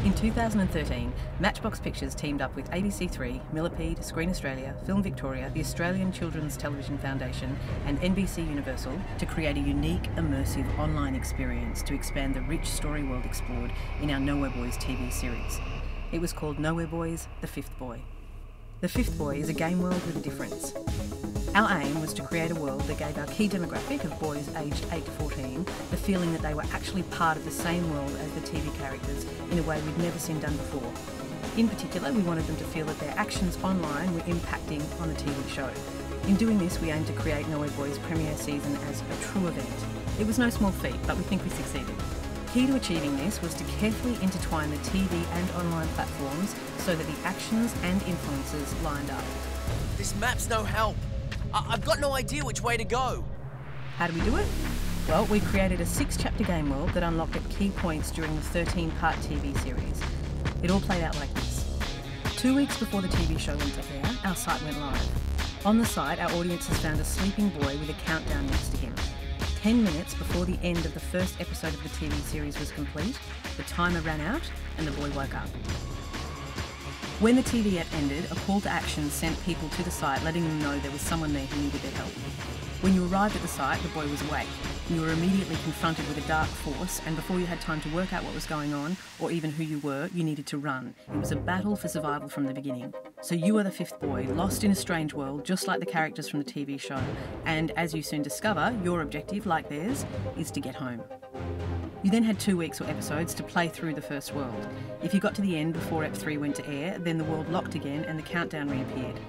In 2013, Matchbox Pictures teamed up with ABC3, Millipede, Screen Australia, Film Victoria, the Australian Children's Television Foundation and NBC Universal to create a unique, immersive online experience to expand the rich story world explored in our Nowhere Boys TV series. It was called Nowhere Boys: The Fifth Boy. The Fifth Boy is a game world with a difference. Our aim was to create a world that gave our key demographic of boys aged 8 to 14 the feeling that they were actually part of the same world as the TV characters in a way we'd never seen done before. In particular, we wanted them to feel that their actions online were impacting on the TV show. In doing this, we aimed to create Nowhere Boys' premiere season as a true event. It was no small feat, but we think we succeeded. Key to achieving this was to carefully intertwine the TV and online platforms so that the actions and influences lined up. This map's no help. I've got no idea which way to go. How do we do it? Well, we created a 6-chapter game world that unlocked at key points during the 13-part TV series. It all played out like this. 2 weeks before the TV show went to air, our site went live. On the site, our audiences found a sleeping boy with a countdown next to him. 10 minutes before the end of the first episode of the TV series was complete, the timer ran out and the boy woke up. When the TV ad ended, a call to action sent people to the site letting them know there was someone there who needed their help. When you arrived at the site, the boy was awake. You were immediately confronted with a dark force, and before you had time to work out what was going on, or even who you were, you needed to run. It was a battle for survival from the beginning. So you are the fifth boy, lost in a strange world, just like the characters from the TV show. And as you soon discover, your objective, like theirs, is to get home. You then had 2 weeks or episodes to play through the first world. If you got to the end before Ep 3 went to air, then the world locked again and the countdown reappeared.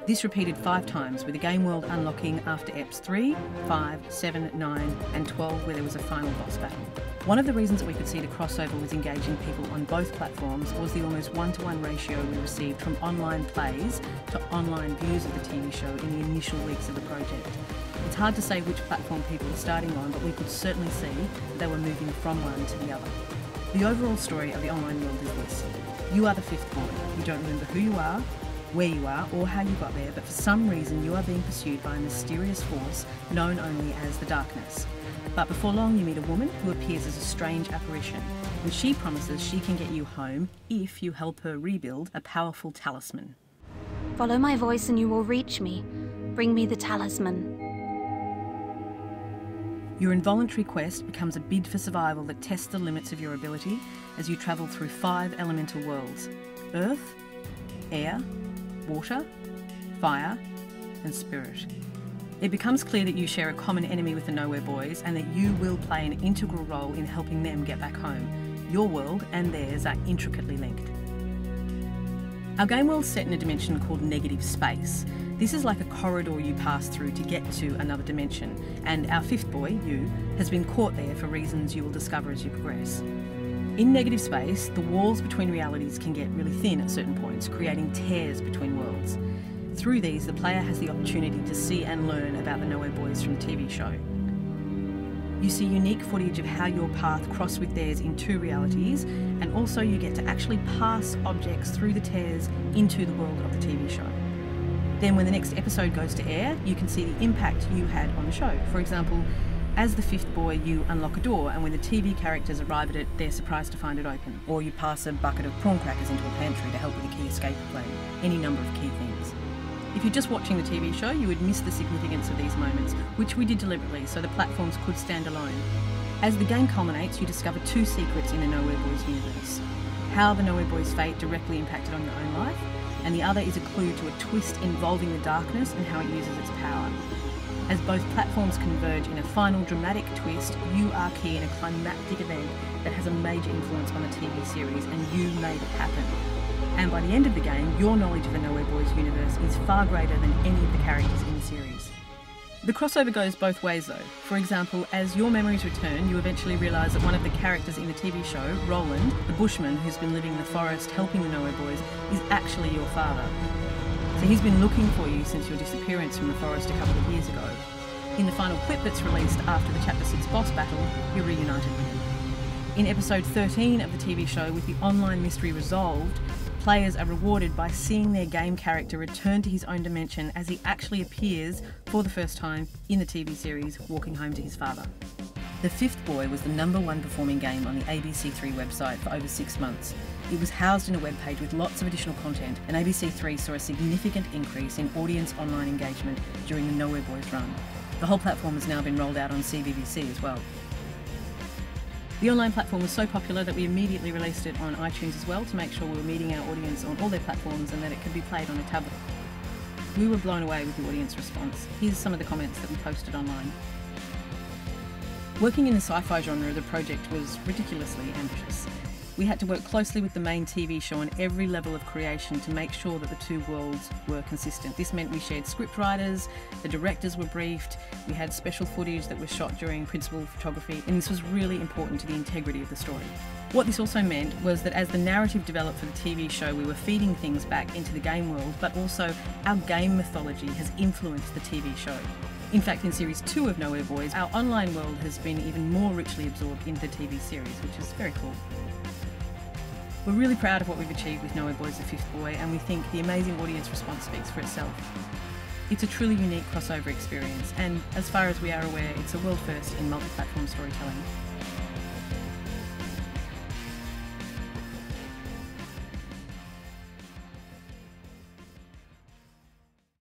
This repeated 5 times, with the game world unlocking after Eps 3, 5, 7, 9 and 12, where there was a final boss battle. One of the reasons that we could see the crossover was engaging people on both platforms was the almost 1-to-1 ratio we received from online plays to online views of the TV show in the initial weeks of the project. It's hard to say which platform people were starting on, but we could certainly see they were moving from one to the other. The overall story of the online world is this. You are the fifth boy. You don't remember who you are, where you are, or how you got there, but for some reason you are being pursued by a mysterious force known only as the Darkness. But before long you meet a woman who appears as a strange apparition, and she promises she can get you home if you help her rebuild a powerful talisman. Follow my voice and you will reach me. Bring me the talisman. Your involuntary quest becomes a bid for survival that tests the limits of your ability as you travel through 5 elemental worlds: earth, air, water, fire and spirit. It becomes clear that you share a common enemy with the Nowhere Boys and that you will play an integral role in helping them get back home. Your world and theirs are intricately linked. Our game world's set in a dimension called negative space. This is like a corridor you pass through to get to another dimension, and our fifth boy, you, has been caught there for reasons you will discover as you progress. In negative space, the walls between realities can get really thin at certain points, creating tears between worlds. Through these, the player has the opportunity to see and learn about the Nowhere Boys from the TV show. You see unique footage of how your path crossed with theirs in 2 realities, and also you get to actually pass objects through the tears into the world of the TV show. Then when the next episode goes to air, you can see the impact you had on the show. For example, as the fifth boy, you unlock a door, and when the TV characters arrive at it, they're surprised to find it open. Or you pass a bucket of prawn crackers into a pantry to help with a key escape plan. Any number of key things. If you're just watching the TV show, you would miss the significance of these moments, which we did deliberately so the platforms could stand alone. As the game culminates, you discover 2 secrets in the Nowhere Boys universe. How the Nowhere Boys' fate directly impacted on your own life, and the other is a clue to a twist involving the Darkness and how it uses its power. As both platforms converge in a final dramatic twist, you are key in a climactic event that has a major influence on the TV series, and you made it happen. And by the end of the game, your knowledge of the Nowhere Boys universe is far greater than any of the characters in the series. The crossover goes both ways though. For example, as your memories return, you eventually realise that one of the characters in the TV show, Roland, the bushman who's been living in the forest helping the Nowhere Boys, is actually your father. So he's been looking for you since your disappearance from the forest a couple of years ago. In the final clip that's released after the Chapter 6 boss battle, you're reunited with him. In episode 13 of the TV show, with the online mystery resolved, players are rewarded by seeing their game character return to his own dimension as he actually appears for the first time in the TV series, walking home to his father. The Fifth Boy was the #1 performing game on the ABC3 website for over 6 months. It was housed in a web page with lots of additional content, and ABC3 saw a significant increase in audience online engagement during the Nowhere Boys run. The whole platform has now been rolled out on CBBC as well. The online platform was so popular that we immediately released it on iTunes as well to make sure we were meeting our audience on all their platforms and that it could be played on a tablet. We were blown away with the audience response. Here's some of the comments that we posted online. Working in the sci-fi genre, the project was ridiculously ambitious. We had to work closely with the main TV show on every level of creation to make sure that the two worlds were consistent. This meant we shared script writers, the directors were briefed, we had special footage that was shot during principal photography, and this was really important to the integrity of the story. What this also meant was that as the narrative developed for the TV show, we were feeding things back into the game world, but also our game mythology has influenced the TV show. In fact, in Series 2 of Nowhere Boys, our online world has been even more richly absorbed into the TV series, which is very cool. We're really proud of what we've achieved with Nowhere Boys The Fifth Boy, and we think the amazing audience response speaks for itself. It's a truly unique crossover experience, and as far as we are aware, it's a world first in multi-platform storytelling.